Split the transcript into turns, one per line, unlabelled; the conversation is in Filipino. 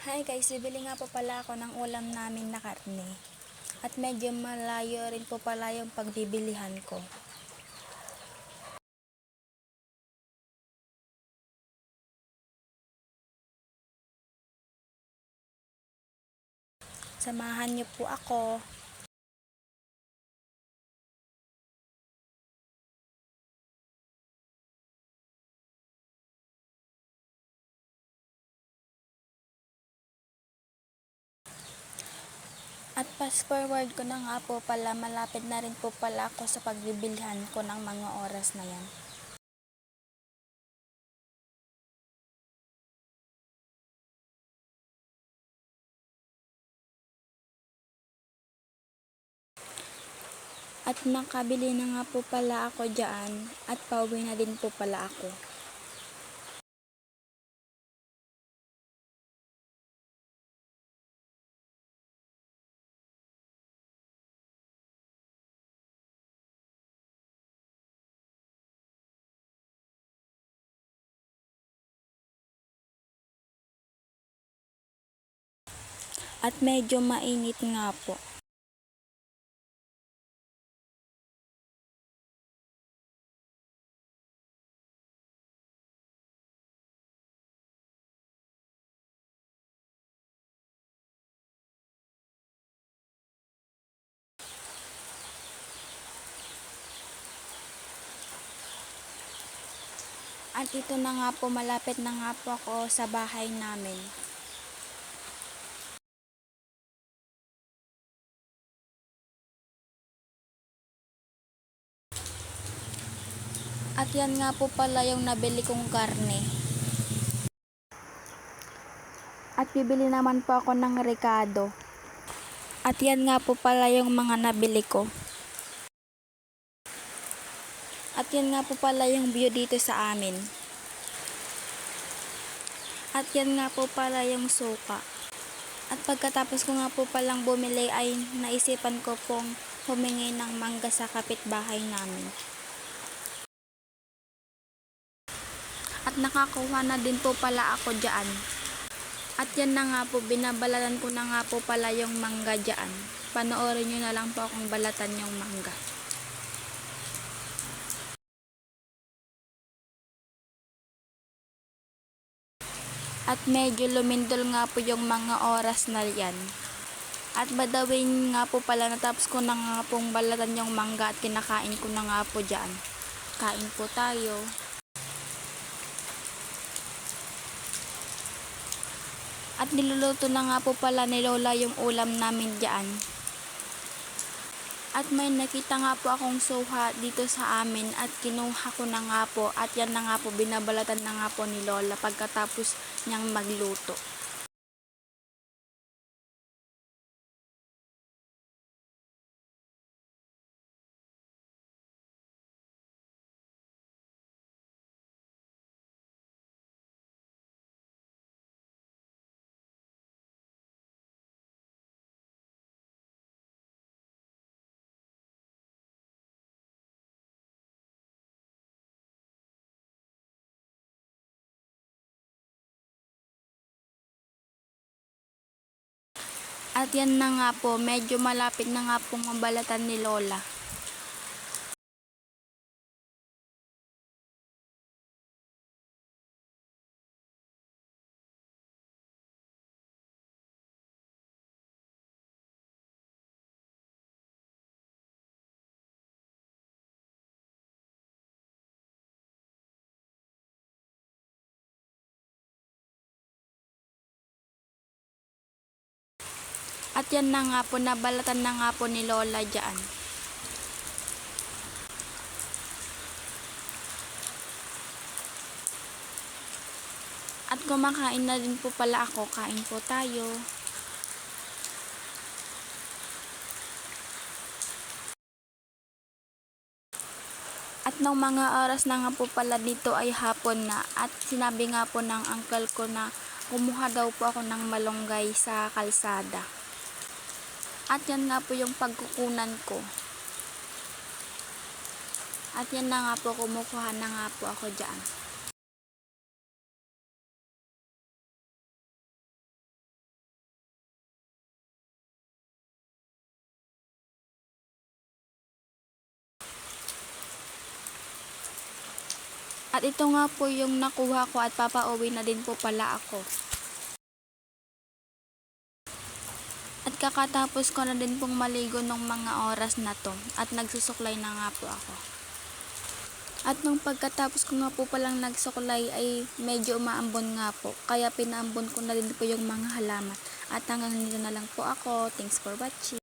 Hi guys, bibili nga po pala ako ng ulam namin na karne. At medyo malayo rin po pala yung pagbibilihan ko. Samahan niyo po ako. At fast forward ko na nga po pala, malapit na rin po pala ako sa pagbibilihan ko ng mga oras na yan. At nakabili na nga po pala ako dyan at pauwi na din po pala ako. At medyo mainit nga po. At ito na nga po, malapit na nga po ako sa bahay namin. At yan nga po pala yung nabili kong karne. At bibili naman po ako ng rekado. At yan nga po pala yung mga nabili ko. At yan nga po pala yung view dito sa amin. At yan nga po pala yung suka. At pagkatapos ko nga po palang bumili ay naisipan ko pong humingi ng mangga sa kapitbahay namin. At nakakuha na din po pala ako dyan. At yan na nga po, binabalatan ko na nga po pala yung mangga dyan. Panoorin nyo na lang po akong balatan yung mangga. At medyo lumindol nga po yung mga oras na yan. At badawin nga po pala, natapos ko na nga pong balatan yung mangga at kinakain ko na nga po dyan. Kain po tayo. At niluluto na nga po pala ni Lola yung ulam namin dyan. At may nakita nga po akong suha dito sa amin at kinuha ko na nga po at yan na nga po, binabalatan na nga po ni Lola pagkatapos niyang magluto. At yan na nga po, medyo malapit na nga pong mabalatan ni Lola. At yan na nga po, nabalatan na nga po ni Lola dyan. At kumakain na din po pala ako, kain po tayo. At nung mga oras na nga po pala dito ay hapon na at sinabi nga po ng uncle ko na kumuha daw po ako ng malunggay sa kalsada. At yan nga po yung pagkukunan ko. At yan na nga po, kumukuha na nga po ako dyan. At ito nga po yung nakuha ko at papauwi na din po pala ako. At kakatapos ko na din pong maligo ng mga oras na to at nagsusuklay na nga po ako. At nung pagkatapos ko nga po palang nagsuklay ay medyo umaambon nga po. Kaya pinaambon ko na din po yung mga halaman. At hanggang dito na lang po ako. Thanks for watching.